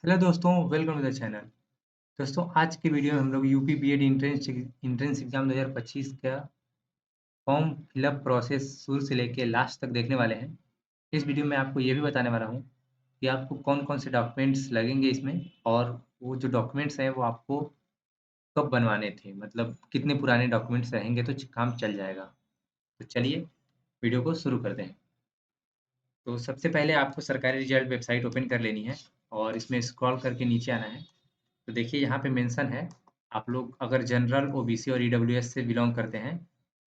Hello दोस्तों, welcome to the channel. दोस्तों, आज की वीडियो में हम लोग यूपी बीएड एंट्रेंस एग्जाम 2025 का फॉर्म फिलअप प्रोसेस शुरू से लेके लास्ट तक देखने वाले हैं। इस वीडियो में आपको ये भी बताने वाला हूँ कि आपको कौन कौन से डॉक्यूमेंट्स लगेंगे इसमें, और वो जो डॉक्यूमेंट्स हैं वो आपको कब बनवाने थे, मतलब कितने पुराने डॉक्यूमेंट्स रहेंगे तो काम चल जाएगा। तो चलिए वीडियो को शुरू करते हैं। तो सबसे पहले आपको सरकारी रिजल्ट वेबसाइट ओपन कर लेनी है और इसमें स्क्रॉल करके नीचे आना है। तो देखिए यहाँ पे मेंशन है, आप लोग अगर जनरल, ओबीसी और ईडब्ल्यूएस से बिलोंग करते हैं,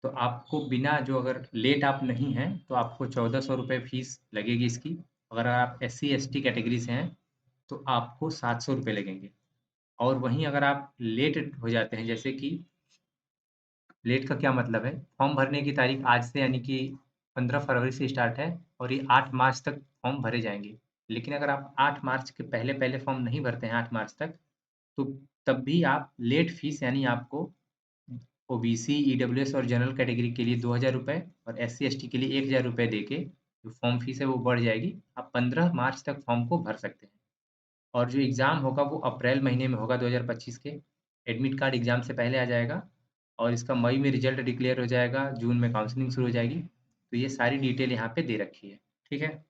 तो आपको बिना जो अगर लेट आप नहीं हैं, तो आपको 1400 रुपये फीस लगेगी इसकी। अगर आप एससी एसटी कैटेगरी से हैं, तो आपको 700 रुपये लगेंगे। और वहीं अगर आप लेट हो जाते हैं, जैसे कि लेट का क्या मतलब है, फॉर्म भरने की तारीख आज से यानी कि 15 फरवरी से स्टार्ट है और ये 8 मार्च तक फॉर्म भरे जाएँगे। लेकिन अगर आप 8 मार्च के पहले-पहले फॉर्म नहीं भरते हैं 8 मार्च तक, तो तब भी आप लेट फीस यानी आपको ओबीसी, ईडब्ल्यूएस और जनरल कैटेगरी के लिए ₹2000 और एससी-एसटी के लिए ₹1000 देके जो फॉर्म फीस है वो बढ़ जाएगी। आप 15 मार्च तक फॉर्म को भर सकते हैं। और जो एग्ज़ाम होगा वो अप्रैल महीने में होगा 2025 के। एडमिट कार्ड एग्ज़ाम से पहले आ जाएगा और इसका मई में रिज़ल्ट डिक्लेयर हो जाएगा, जून में काउंसलिंग शुरू हो जाएगी। तो ये सारी डिटेल यहाँ पे दे रखी है, ठीक है?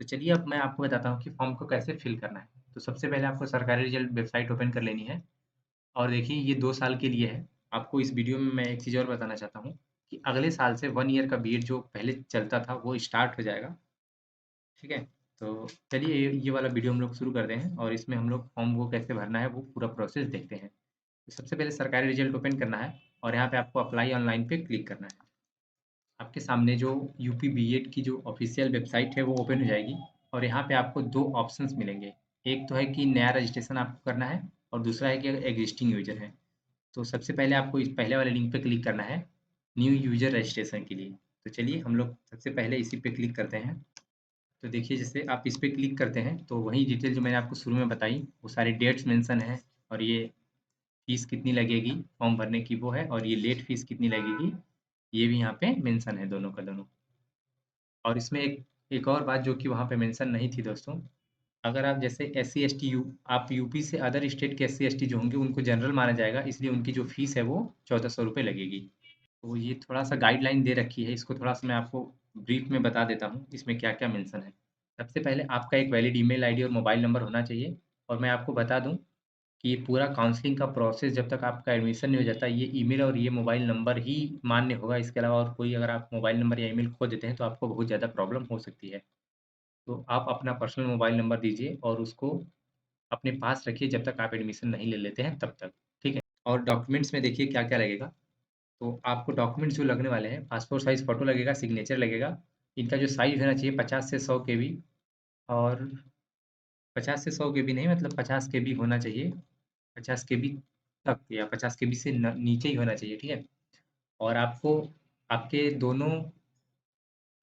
तो चलिए अब मैं आपको बताता हूँ कि फॉर्म को कैसे फिल करना है। तो सबसे पहले आपको सरकारी रिज़ल्ट वेबसाइट ओपन कर लेनी है और देखिए ये 2 साल के लिए है। आपको इस वीडियो में मैं एक चीज़ और बताना चाहता हूँ कि अगले साल से 1 ईयर का बीएड जो पहले चलता था वो स्टार्ट हो जाएगा, ठीक है? तो चलिए ये वाला वीडियो हम लोग शुरू करते हैं और इसमें हम लोग फॉर्म को कैसे भरना है वो पूरा प्रोसेस देखते हैं। तो सबसे पहले सरकारी रिज़ल्ट ओपन करना है और यहाँ पे आपको अप्लाई ऑनलाइन पे क्लिक करना है। आपके सामने जो यूपी बीएड की जो ऑफ़िशियल वेबसाइट है वो ओपन हो जाएगी और यहाँ पे आपको 2 ऑप्शंस मिलेंगे। एक तो है कि नया रजिस्ट्रेशन आपको करना है और दूसरा है कि अगर एग्जिस्टिंग यूज़र हैं। तो सबसे पहले आपको इस पहले वाले लिंक पे क्लिक करना है, न्यू यूज़र रजिस्ट्रेशन के लिए। तो चलिए हम लोग सबसे पहले इसी पे क्लिक करते हैं। तो देखिए जैसे आप इस पे क्लिक करते हैं तो वही डिटेल जो मैंने आपको शुरू में बताई वो सारी डेट्स मेंशन है और ये फीस कितनी लगेगी फॉर्म भरने की वो है, और ये लेट फीस कितनी लगेगी ये भी यहाँ पे मेंशन है, दोनों का दोनों। और इसमें एक एक और बात जो कि वहाँ पे मेंशन नहीं थी दोस्तों, अगर आप जैसे एस सी एस टी यू आप यूपी से अदर स्टेट के एस सी एस टी जो होंगे उनको जनरल माना जाएगा, इसलिए उनकी जो फीस है वो 1400 रुपये लगेगी। तो ये थोड़ा सा गाइडलाइन दे रखी है, इसको थोड़ा सा मैं आपको ब्रीफ में बता देता हूँ इसमें क्या क्या मेंशन है। सबसे पहले आपका एक वैलिड ईमेल आईडी और मोबाइल नंबर होना चाहिए। और मैं आपको बता दूं कि ये पूरा काउंसलिंग का प्रोसेस जब तक आपका एडमिशन नहीं हो जाता, ये ईमेल और ये मोबाइल नंबर ही मान्य होगा। इसके अलावा और कोई अगर आप मोबाइल नंबर या ईमेल खो देते हैं तो आपको बहुत ज़्यादा प्रॉब्लम हो सकती है। तो आप अपना पर्सनल मोबाइल नंबर दीजिए और उसको अपने पास रखिए जब तक आप एडमिशन नहीं ले लेते हैं तब तक, ठीक है? और डॉक्यूमेंट्स में देखिए क्या क्या लगेगा। तो आपको डॉक्यूमेंट्स जो लगने वाले हैं, पासपोर्ट साइज़ फ़ोटो लगेगा, सिग्नेचर लगेगा। इनका जो साइज़ होना चाहिए 50 से 100 केबी, और 50 से 100 केबी नहीं, मतलब 50 केबी होना चाहिए। 50 केबी तक या 50 केबी से नीचे ही होना चाहिए, ठीक है? और आपको आपके दोनों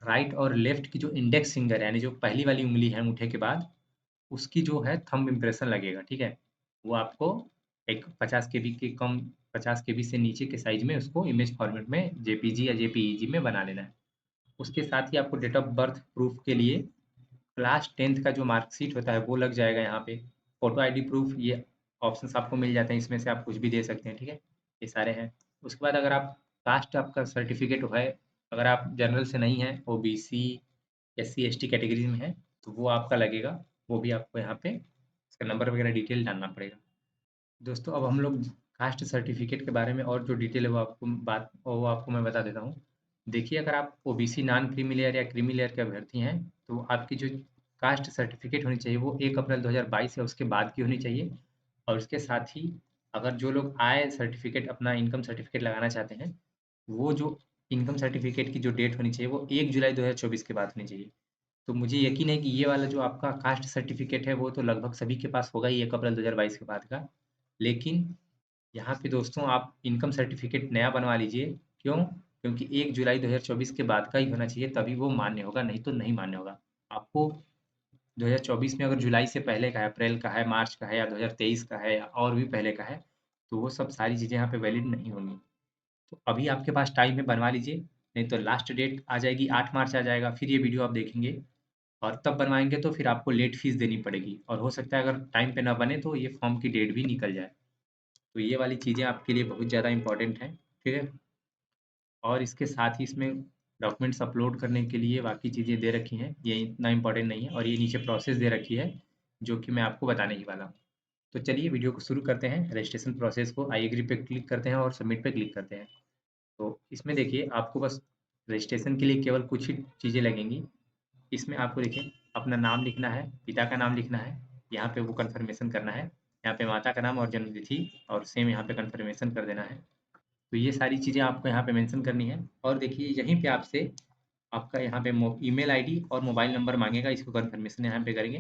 राइट और लेफ्ट की जो इंडेक्स फिंगर है, यानी जो पहली वाली उँगली है अंगूठे के बाद, उसकी जो है थंब इम्प्रेशन लगेगा, ठीक है? वो आपको एक 50 केबी के कम, 50 केबी से नीचे के साइज़ में उसको इमेज फॉर्मेट में जेपीजी या जेपीईजी में बना लेना है। उसके साथ ही आपको डेट ऑफ बर्थ प्रूफ के लिए क्लास 10th का जो मार्कशीट होता है वो लग जाएगा यहाँ पे। फ़ोटो आईडी प्रूफ, ये ऑप्शंस आपको मिल जाते हैं, इसमें से आप कुछ भी दे सकते हैं, ठीक है? ये सारे हैं। उसके बाद अगर आप कास्ट आपका सर्टिफ़िकेट है, अगर आप जनरल से नहीं हैं, ओबीसी, एससी, एसटी कैटेगरी में हैं, तो वो आपका लगेगा। वो भी आपको यहाँ पे इसका नंबर वगैरह डिटेल डालना पड़ेगा। दोस्तों अब हम लोग कास्ट सर्टिफ़िकेट के बारे में और जो डिटेल है वो आपको मैं बता देता हूँ। देखिए अगर आप ओबीसी नॉन क्रीमी लेयर या क्रीमी लेयर के अभ्यर्थी हैं, तो आपकी जो कास्ट सर्टिफ़िकेट होनी चाहिए वो 1 अप्रैल 2022 या उसके बाद की होनी चाहिए। और उसके साथ ही अगर जो लोग आय सर्टिफ़िकेट अपना इनकम सर्टिफ़िकेट लगाना चाहते हैं, वो जो इनकम सर्टिफ़िकेट की जो डेट होनी चाहिए वो 1 जुलाई 2024 के बाद होनी चाहिए। तो मुझे यकीन है कि ये वाला जो आपका कास्ट सर्टिफ़िकेट है वो तो लगभग सभी के पास होगा ही 1 अप्रैल 2022 के बाद का। लेकिन यहाँ पे दोस्तों आप इनकम सर्टिफ़िकेट नया बनवा लीजिए। क्यों? क्योंकि 1 जुलाई 2024 के बाद का ही होना चाहिए, तभी वो मान्य होगा, नहीं तो नहीं मान्य होगा। आपको 2024 में अगर जुलाई से पहले का है, अप्रैल का है, मार्च का है या 2023 का है या और भी पहले का है, तो वो सब सारी चीज़ें यहाँ पे वैलिड नहीं होंगी। तो अभी आपके पास टाइम है, बनवा लीजिए, नहीं तो लास्ट डेट आ जाएगी 8 मार्च आ जाएगा, फिर ये वीडियो आप देखेंगे और तब बनवाएँगे तो फिर आपको लेट फ़ीस देनी पड़ेगी और हो सकता है अगर टाइम पे ना बने तो ये फॉर्म की डेट भी निकल जाए। तो ये वाली चीज़ें आपके लिए बहुत ज़्यादा इम्पोर्टेंट हैं, ठीक है? और इसके साथ ही इसमें डॉक्यूमेंट्स अपलोड करने के लिए बाकी चीज़ें दे रखी हैं, ये इतना इम्पोर्टेंट नहीं है और ये नीचे प्रोसेस दे रखी है, जो कि मैं आपको बताने ही वाला हूँ। तो चलिए वीडियो को शुरू करते हैं, रजिस्ट्रेशन प्रोसेस को आई एग्री पे क्लिक करते हैं और सबमिट पे क्लिक करते हैं। तो इसमें देखिए आपको बस रजिस्ट्रेशन के लिए केवल कुछ ही चीज़ें लगेंगी। इसमें आपको देखिए अपना नाम लिखना है, पिता का नाम लिखना है, यहाँ पे वो कन्फर्मेशन करना है, यहाँ पे माता का नाम और जन्मतिथि और सेम यहाँ पे कन्फर्मेशन कर देना है। तो ये सारी चीज़ें आपको यहाँ पे मेंशन करनी है और देखिए यहीं पे आपसे आपका यहाँ पे ईमेल आईडी और मोबाइल नंबर मांगेगा, इसको कन्फर्मेशन यहाँ पे करेंगे।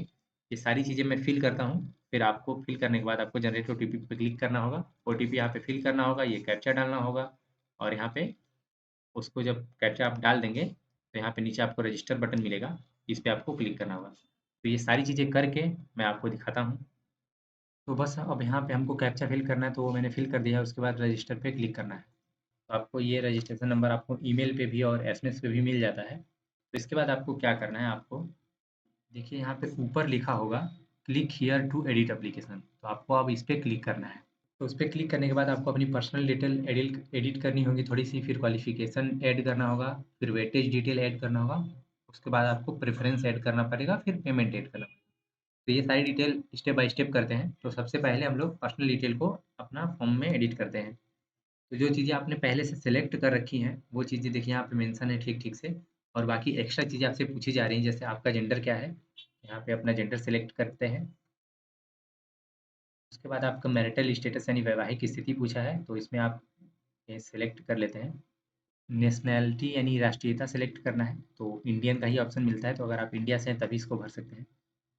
ये सारी चीज़ें मैं फिल करता हूँ, फिर आपको फिल करने के बाद आपको जनरेट ओटीपी पे क्लिक करना होगा, ओटीपी यहाँ पे फिल करना होगा, ये कैप्चा डालना होगा और यहाँ पे उसको जब कैप्चा आप डाल देंगे तो यहाँ पे नीचे आपको रजिस्टर बटन मिलेगा, इस पे आपको क्लिक करना होगा। तो ये सारी चीज़ें करके मैं आपको दिखाता हूँ। तो बस अब यहाँ पे हमको कैप्चा फिल करना है, तो वो मैंने फिल कर दिया है, उसके बाद रजिस्टर पे क्लिक करना है। तो आपको ये रजिस्ट्रेशन नंबर आपको ईमेल पे भी और एसएमएस पे भी मिल जाता है। तो इसके बाद आपको क्या करना है, आपको देखिए यहाँ पे ऊपर लिखा होगा click here to edit application, तो आपको अब इस पे क्लिक करना है। तो उस पे क्लिक करने के बाद आपको अपनी पर्सनल डिटेल एडिट करनी होगी थोड़ी-सी, फिर क्वालिफ़िकेशन ऐड करना होगा, फिर वेटेज डिटेल ऐड करना होगा, उसके बाद आपको प्रेफ़रेंस ऐड करना पड़ेगा, फिर पेमेंट ऐड करना पड़ेगा। तो ये सारी डिटेल स्टेप बाय स्टेप करते हैं। तो सबसे पहले हम लोग पर्सनल डिटेल को अपना फ़ॉर्म में एडिट करते हैं। तो जो चीज़ें आपने पहले से सेलेक्ट कर रखी हैं, वो चीज़ें देखिए यहाँ पे मेंशन है ठीक-ठीक से और बाकी एक्स्ट्रा चीज़ें आपसे पूछी जा रही हैं, जैसे आपका जेंडर क्या है? यहाँ पे अपना जेंडर सेलेक्ट करते हैं। उसके बाद आपका मैरिटल स्टेटस यानी वैवाहिक स्थिति पूछा है, तो इसमें आप ये सेलेक्ट कर लेते हैं। नेशनैलिटी यानी राष्ट्रीयता सेलेक्ट करना है, तो इंडियन का ही ऑप्शन मिलता है, तो अगर आप इंडिया से हैं तभी इसको भर सकते हैं।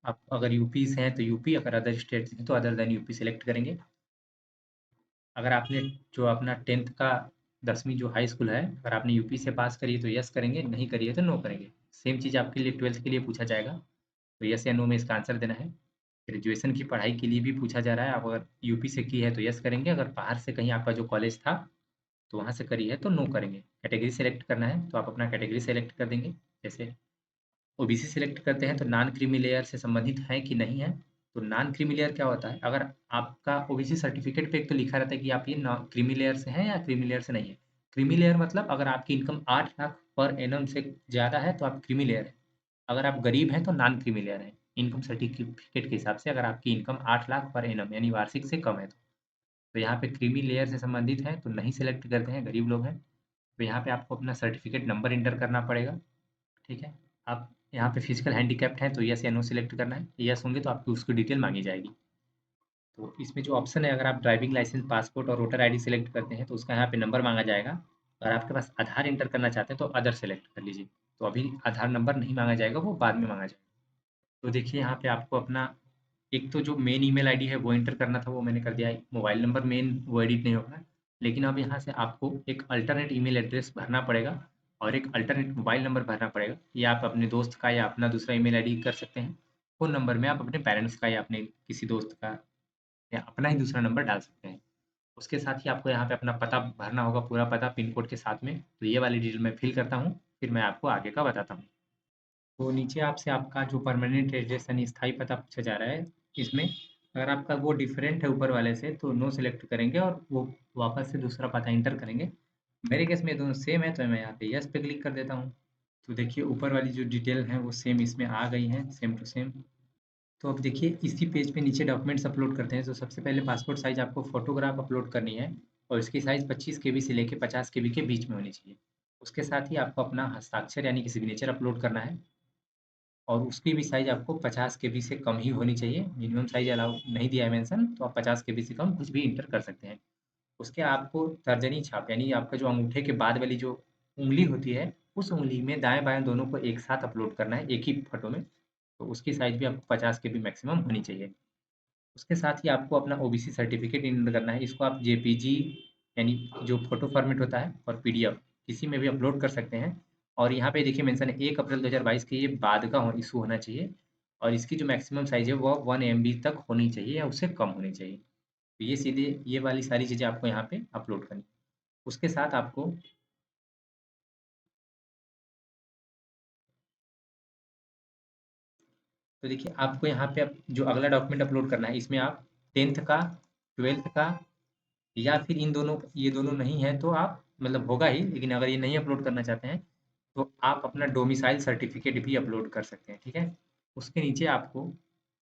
आप अगर यूपी से हैं तो यूपी, अगर अदर स्टेट से हैं तो अदर देन यूपी सेलेक्ट करेंगे। अगर आपने जो अपना 10th का 10वीं जो हाई स्कूल है, अगर आपने यूपी से पास करी है तो यस करेंगे, नहीं करी है तो नो करेंगे। सेम चीज़ आपके लिए 12th के लिए पूछा जाएगा, तो यस या नो में इसका आंसर देना है। ग्रेजुएशन की पढ़ाई के लिए भी पूछा जा रहा है, आप अगर यूपी से की है तो यस करेंगे, अगर बाहर से कहीं आपका जो कॉलेज था, तो वहाँ से करी है तो नो करेंगे। कैटेगरी सेलेक्ट करना है, तो आप अपना कैटेगरी सेलेक्ट कर देंगे। जैसे ओबीसी सेलेक्ट करते हैं तो नॉन क्रीमी लेयर से संबंधित है कि नहीं है। तो नॉन क्रीमी लेयर क्या होता है, अगर आपका ओबीसी सर्टिफिकेट पे एक तो लिखा रहता है कि आप ये क्रीमी लेयर से हैं या क्रीमी लेयर से नहीं है। क्रीमी लेयर मतलब अगर आपकी इनकम 8 लाख पर एनम से ज़्यादा है तो आप क्रीमी लेयर है। अगर आप गरीब हैं तो नॉन क्रीमी लेयर है। इनकम सर्टिफिकेट के हिसाब से अगर आपकी इनकम 8 लाख पर एनम यानी वार्षिक से कम है तो यहाँ पे क्रीमी लेयर से संबंधित है तो नहीं सेलेक्ट करते हैं, गरीब लोग हैं। तो यहाँ पे आपको अपना सर्टिफिकेट नंबर इंटर करना पड़ेगा, ठीक है। आप यहाँ पे फिजिकल हैंडीकैप्ड हैं तो यस या नो सिलेक्ट करना है, यस होंगे तो आपकी उसकी डिटेल मांगी जाएगी। तो इसमें जो ऑप्शन है, अगर आप ड्राइविंग लाइसेंस, पासपोर्ट और वोटर आईडी सेलेक्ट करते हैं तो उसका यहाँ पे नंबर मांगा जाएगा। अगर आपके पास आधार इंटर करना चाहते हैं तो अदर सेलेक्ट कर लीजिए। तो अभी आधार नंबर नहीं मांगा जाएगा, वो बाद में मांगा जाएगा। तो देखिए यहाँ पे आपको अपना एक तो जो मेन ईमेल आईडी है वो एंटर करना था, वो मैंने कर दिया है। मोबाइल नंबर मेन वो एडिट नहीं होगा, लेकिन अब यहाँ से आपको एक अल्टरनेट ईमेल एड्रेस भरना पड़ेगा और एक अल्टरनेट मोबाइल नंबर भरना पड़ेगा। या आप अपने दोस्त का या अपना दूसरा ईमेल आईडी कर सकते हैं। फ़ोन नंबर में आप अपने पेरेंट्स का या अपने किसी दोस्त का या अपना ही दूसरा नंबर डाल सकते हैं। उसके साथ ही आपको यहाँ पे अपना पता भरना होगा, पूरा पता पिन कोड के साथ में। तो ये वाली डिटेल मैं फिल करता हूँ, फिर मैं आपको आगे का बताता हूँ। तो नीचे आपसे आपका जो परमानेंट एड्रेस यानी स्थायी पता पूछा जा रहा है, इसमें अगर आपका वो डिफरेंट है ऊपर वाले से तो नो सेलेक्ट करेंगे और वो वापस से दूसरा पता इंटर करेंगे। मेरे केस में दोनों सेम है तो मैं यहाँ पे यस पे क्लिक कर देता हूँ। तो देखिए ऊपर वाली जो डिटेल है वो सेम इसमें आ गई हैं, सेम टू सेम। तो अब देखिए इसी पेज पे नीचे डॉक्यूमेंट्स अपलोड करते हैं। तो सबसे पहले पासपोर्ट साइज़ आपको फ़ोटोग्राफ अपलोड करनी है और इसकी साइज़ 25 केबी से लेके 50 केबी के बीच में होनी चाहिए। उसके साथ ही आपको अपना हस्ताक्षर यानी कि सिग्नेचर अपलोड करना है और उसकी भी साइज़ आपको 50 केबी से कम ही होनी चाहिए। मिनिमम साइज़ अलाउ नहीं दिया है मेंशन, तो आप 50 केबी से कम कुछ भी इंटर कर सकते हैं। उसके आपको तर्जनी छाप यानी आपका जो अंगूठे के बाद वाली जो उँगली होती है, उस उँगली में दाएँ-बाएँ दोनों को एक साथ अपलोड करना है एक ही फ़ोटो में। तो उसकी साइज़ भी आपको 50 केबी मैक्सिमम होनी चाहिए। उसके साथ ही आपको अपना ओबीसी सर्टिफिकेट इंटर करना है। इसको आप जेपीजी यानी जो फ़ोटो फ़ॉर्मेट होता है और पीडीएफ किसी में भी अपलोड कर सकते हैं। और यहाँ पे देखिए मेंशन है 1 अप्रैल 2022 के ये बाद का इशू होना चाहिए और इसकी जो मैक्सिमम साइज़ है वो 1 एमबी तक होनी चाहिए या उससे कम होनी चाहिए। तो ये सीधे ये वाली सारी चीज़ें आपको यहाँ पे अपलोड करनी है। उसके साथ आपको तो देखिए आपको यहाँ पे जो अगला डॉक्यूमेंट अपलोड करना है, इसमें आप 10th का, 12th का, या फिर इन दोनों, ये दोनों नहीं है तो आप मतलब होगा ही, लेकिन अगर ये नहीं अपलोड करना चाहते हैं तो आप अपना डोमिसाइल सर्टिफिकेट भी अपलोड कर सकते हैं, ठीक है। उसके नीचे आपको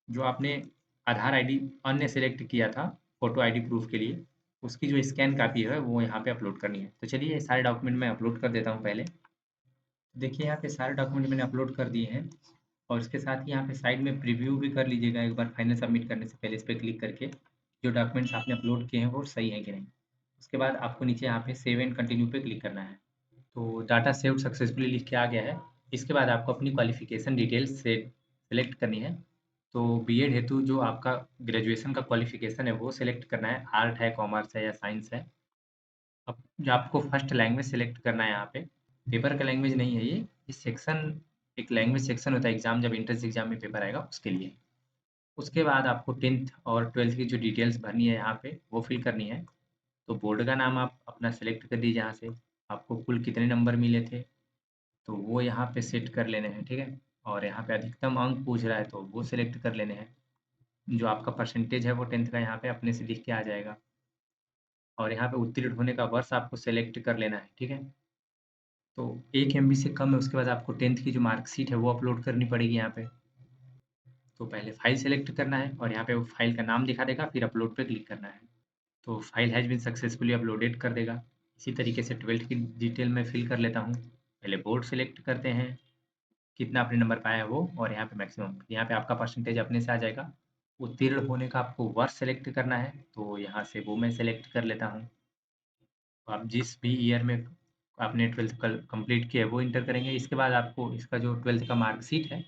जो आपने आधार आईडी अन्य सेलेक्ट किया था फोटो आईडी प्रूफ के लिए, उसकी जो स्कैन कापी है वो यहाँ पे अपलोड करनी है। तो चलिए ये सारे डॉक्यूमेंट मैं अपलोड कर देता हूँ पहले। देखिए यहाँ पे सारे डॉक्यूमेंट मैंने अपलोड कर दिए हैं, और इसके साथ ही यहाँ पे साइड में प्रीव्यू भी कर लीजिएगा एक बार फाइनल सबमिट करने से पहले, इस पर क्लिक करके जो डॉक्यूमेंट्स आपने अपलोड किए हैं वो सही है कि नहीं। उसके बाद आपको नीचे यहाँ पे सेव एंड कंटिन्यू पे क्लिक करना है। तो डाटा सेव्ड सक्सेसफुली लिख के आ गया है। इसके बाद आपको अपनी क्वालिफिकेशन डिटेल्स से सेलेक्ट करनी है। तो बीएड हेतु जो आपका ग्रेजुएशन का क्वालिफिकेशन है वो सिलेक्ट करना है, आर्ट है, कॉमर्स है या साइंस है। अब जो आपको फर्स्ट लैंग्वेज सेलेक्ट करना है यहाँ पे, पेपर का लैंग्वेज नहीं है ये, इस सेक्शन एक लैंग्वेज सेक्शन होता है एग्जाम, जब एंट्रेंस एग्जाम में पेपर आएगा उसके लिए। उसके बाद आपको 10th और 12th की जो डिटेल्स भरनी है यहाँ पे वो फिल करनी है। तो बोर्ड का नाम आप अपना सेलेक्ट कर दीजिए यहाँ से, आपको कुल कितने नंबर मिले थे तो वो यहाँ पे सेट कर लेने हैं, ठीक है। और यहाँ पे अधिकतम अंक पूछ रहा है तो वो सिलेक्ट कर लेने हैं। जो आपका परसेंटेज है वो 10th का यहाँ पे अपने से लिख के आ जाएगा, और यहाँ पे उत्तीर्ण होने का वर्ष आपको सेलेक्ट कर लेना है, ठीक है। तो 1 एमबी से कम है, उसके बाद आपको 10th की जो मार्कशीट है वो अपलोड करनी पड़ेगी यहाँ पे। तो पहले फाइल सेलेक्ट करना है और यहाँ पे वो फाइल का नाम दिखा देगा, फिर अपलोड पे क्लिक करना है। तो file has been successfully uploaded कर देगा। इसी तरीके से 12th की डिटेल मैं फिल कर लेता हूँ। पहले बोर्ड सेलेक्ट करते हैं, कितना आपने नंबर पाया है वो, और यहाँ पे मैक्सिमम, यहाँ पे आपका परसेंटेज अपने से आ जाएगा। उत्तीर्ण होने का आपको वर्ष सेलेक्ट करना है, तो यहाँ से वो मैं सेलेक्ट कर लेता हूँ। तो आप जिस भी ईयर में आपने 12th कंप्लीट किया है वो इंटर करेंगे। इसके बाद आपको इसका जो 12th का मार्कशीट है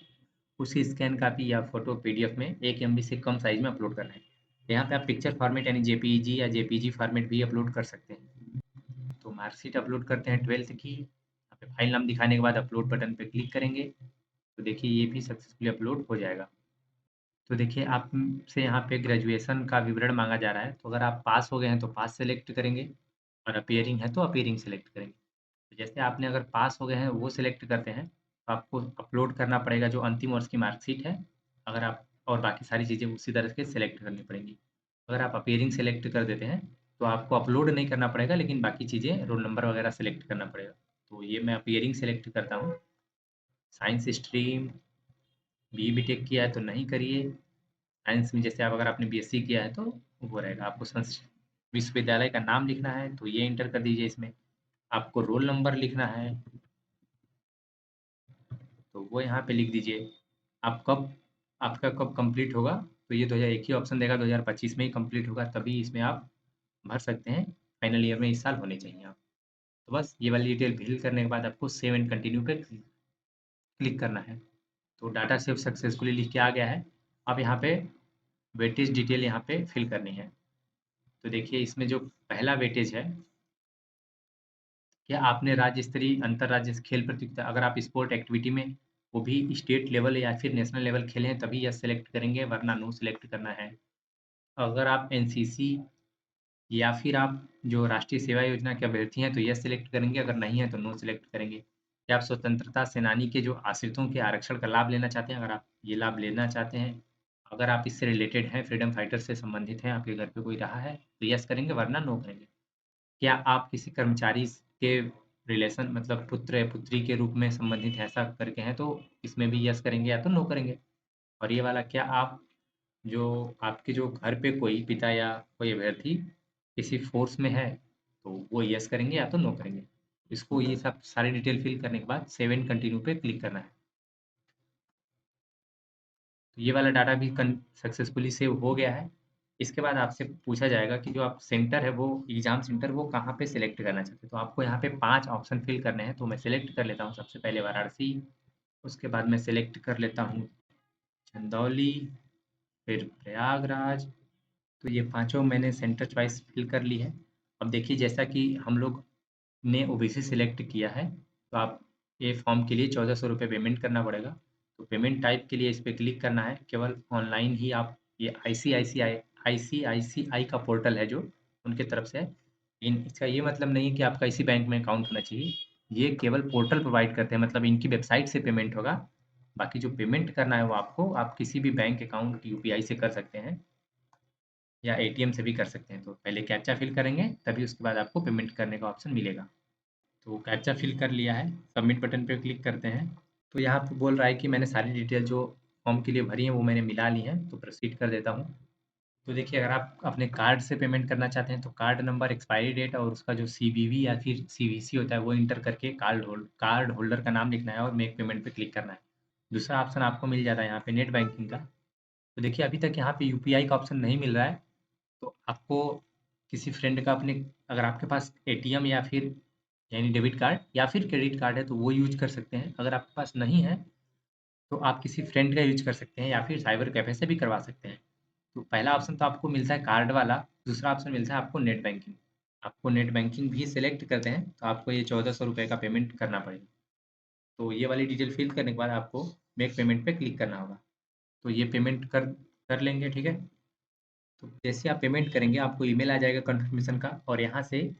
उसकी स्कैन कापी या फोटो पीडीएफ में 1 एमबी से कम साइज में अपलोड करना है। यहाँ पे आप पिक्चर फॉर्मेट यानी जेपीईजी या जेपीजी फॉर्मेट भी अपलोड कर सकते हैं। तो मार्कशीट अपलोड करते हैं 12th की, यहाँ पे फाइल नाम दिखाने के बाद अपलोड बटन पे क्लिक करेंगे। तो देखिए ये भी सक्सेसफुली अपलोड हो जाएगा। तो देखिए आपसे यहाँ पे ग्रेजुएशन का विवरण मांगा जा रहा है, तो अगर आप पास हो गए हैं तो पास सेलेक्ट करेंगे, और अपीयरिंग है तो अपीयरिंग सेलेक्ट करेंगे। तो जैसे आपने अगर पास हो गए हैं वो सिलेक्ट करते हैं, तो आपको अपलोड करना पड़ेगा जो अंतिम वर्ष की मार्कशीट है, अगर आप, और बाकी सारी चीज़ें उसी तरह से सेलेक्ट करनी पड़ेंगी। अगर आप अपीयरिंग सेलेक्ट कर देते हैं तो आपको अपलोड नहीं करना पड़ेगा, लेकिन बाकी चीज़ें रोल नंबर वगैरह सेलेक्ट करना पड़ेगा। तो ये मैं अपीयरिंग सेलेक्ट करता हूँ। साइंस स्ट्रीम, बीटेक किया है तो नहीं करिए। साइंस में जैसे आप, अगर आपने बीएससी किया है तो वो रहेगा। आपको विश्वविद्यालय का नाम लिखना है तो ये इंटर कर दीजिए इसमें। आपको रोल नंबर लिखना है तो वो यहाँ पे लिख दीजिए। आप कब, आपका कब कंप्लीट होगा, तो ये 2000 एक ही ऑप्शन देगा, 2025 में ही कंप्लीट होगा, तभी इसमें आप भर सकते हैं। फाइनल ईयर में इस साल होने चाहिए आप। तो बस ये वाली डिटेल फिल करने के बाद आपको सेव एंड कंटिन्यू पे क्लिक करना है। तो डाटा सेव सक्सेसफुली लिख के आ गया है। अब यहाँ पे वेटेज डिटेल यहाँ पे फिल करनी है। तो देखिए इसमें जो पहला वेटेज है, क्या आपने राज्य स्तरीय, अंतर्राज्य खेल प्रतियोगिता, अगर आप स्पोर्ट एक्टिविटी में वो भी स्टेट लेवल या फिर नेशनल लेवल खेले हैं तभी यस सेलेक्ट करेंगे, वरना नो सेलेक्ट करना है। अगर आप एनसीसी या फिर आप जो राष्ट्रीय सेवा योजना के अभ्यर्थी हैं तो यस सेलेक्ट करेंगे, अगर नहीं है तो नो सेलेक्ट करेंगे। क्या आप स्वतंत्रता सेनानी के जो आश्रितों के आरक्षण का लाभ लेना चाहते हैं, अगर आप ये लाभ लेना चाहते हैं, अगर आप इससे रिलेटेड हैं, फ्रीडम फाइटर से संबंधित हैं, आपके घर पे कोई रहा है तो यस करेंगे, वरना नो करेंगे। क्या आप किसी कर्मचारी के रिलेशन, मतलब पुत्र या पुत्री के रूप में संबंधित ऐसा करके हैं तो इसमें भी यस करेंगे या तो नो करेंगे। और ये वाला, क्या आप जो आपके जो घर पे कोई पिता या कोई अभ्यर्थी किसी फोर्स में है तो वो यस करेंगे या तो नो करेंगे। इसको ये सब सारी डिटेल फिल करने के बाद सेव एंड कंटिन्यू पे क्लिक करना है। तो ये वाला डाटा भी सक्सेसफुली सेव हो गया है। इसके बाद आपसे पूछा जाएगा कि जो आप सेंटर है वो एग्जाम सेंटर वो कहाँ पे सिलेक्ट करना चाहते हैं। तो आपको यहाँ पे 5 ऑप्शन फिल करने हैं, तो मैं सिलेक्ट कर लेता हूँ सबसे पहले वाराणसी। उसके बाद मैं सिलेक्ट कर लेता हूँ चंदौली, फिर प्रयागराज। तो ये पांचों मैंने सेंटर चॉइस फिल कर ली है। अब देखिए जैसा कि हम लोग ने ओबीसी सिलेक्ट किया है, तो आप ये फॉर्म के लिए 1400 रुपये पेमेंट करना पड़ेगा। तो पेमेंट टाइप के लिए इस पर क्लिक करना है, केवल ऑनलाइन ही आप, ये आईसीआईसीआई का पोर्टल है जो उनके तरफ से है। इन इसका ये मतलब नहीं है कि आपका इसी बैंक में अकाउंट होना चाहिए। ये केवल पोर्टल प्रोवाइड करते हैं, मतलब इनकी वेबसाइट से पेमेंट होगा। बाकी जो पेमेंट करना है वो आपको आप किसी भी बैंक अकाउंट यूपीआई से कर सकते हैं या एटीएम से भी कर सकते हैं। तो पहले कैप्चा फिल करेंगे, तभी उसके बाद आपको पेमेंट करने का ऑप्शन मिलेगा। तो कैप्चा फिल कर लिया है, सबमिट बटन पे क्लिक करते हैं। तो यहाँ पे बोल रहा है कि मैंने सारी डिटेल जो फॉर्म के लिए भरी हैं वो मैंने मिला ली हैं, तो प्रोसीड कर देता हूँ। तो देखिए, अगर आप अपने कार्ड से पेमेंट करना चाहते हैं तो कार्ड नंबर, एक्सपायरी डेट और उसका जो सीवीवी या फिर सीवीसी होता है वो इंटर करके कार्ड होल्डर का नाम लिखना है और मेक पेमेंट पे क्लिक करना है। दूसरा ऑप्शन आपको मिल जाता है यहाँ पे नेट बैंकिंग का। तो देखिए, अभी तक यहाँ पे यूपीआई का ऑप्शन नहीं मिल रहा है, तो आपको किसी फ्रेंड का अपने, अगर आपके पास एटीएम या फिर यानी डेबिट कार्ड या फिर क्रेडिट कार्ड है तो वो यूज कर सकते हैं। अगर आपके पास नहीं है तो आप किसी फ्रेंड का यूज कर सकते हैं या फिर साइबर कैफे से भी करवा सकते हैं। तो पहला ऑप्शन तो आपको मिलता है कार्ड वाला, दूसरा ऑप्शन मिलता है आपको नेट बैंकिंग। आपको नेट बैंकिंग भी सिलेक्ट करते हैं तो आपको ये 1400 रुपये का पेमेंट करना पड़ेगा। तो ये वाली डिटेल फिल करने के बाद आपको मेक पेमेंट पे क्लिक करना होगा। तो ये पेमेंट कर कर लेंगे, ठीक है। तो जैसे आप पेमेंट करेंगे आपको ईमेल आ जाएगा कंफर्मेशन का, और यहाँ से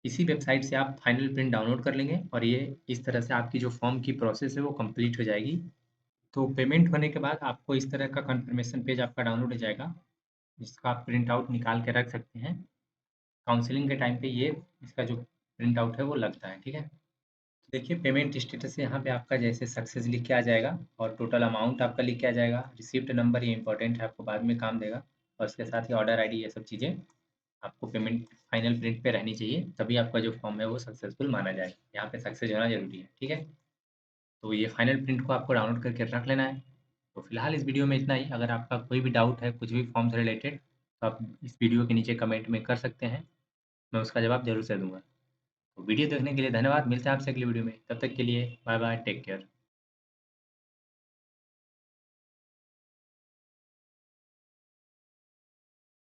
इसी वेबसाइट से आप फाइनल प्रिंट डाउनलोड कर लेंगे और ये इस तरह से आपकी जो फॉर्म की प्रोसेस है वो कंप्लीट हो जाएगी। तो पेमेंट होने के बाद आपको इस तरह का कंफर्मेशन पेज आपका डाउनलोड हो जाएगा, जिसका आप प्रिंट आउट निकाल के रख सकते हैं। काउंसलिंग के टाइम पे ये इसका जो प्रिंट आउट है वो लगता है, ठीक है। तो देखिए, पेमेंट स्टेटस यहाँ पे आपका जैसे सक्सेस लिख के आ जाएगा और टोटल अमाउंट आपका लिख के आ जाएगा। रिसिप्ट नंबर ये इंपॉर्टेंट है, आपको बाद में काम देगा। और इसके साथ ही ऑर्डर आईडी, ये सब चीज़ें आपको पेमेंट फाइनल प्रिंट पे रहनी चाहिए, तभी आपका जो फॉर्म है वो सक्सेसफुल माना जाएगा। यहाँ पे सक्सेस होना जरूरी है, ठीक है। तो ये फाइनल प्रिंट को आपको डाउनलोड करके रख लेना है। तो फिलहाल इस वीडियो में इतना ही। अगर आपका कोई भी डाउट है कुछ भी फॉर्म से रिलेटेड तो आप इस वीडियो के नीचे कमेंट में कर सकते हैं, मैं उसका जवाब जरूर से दूंगा। तो वीडियो देखने के लिए धन्यवाद। मिलते हैं आपसे अगली वीडियो में, तब तक के लिए बाय बाय, टेक केयर।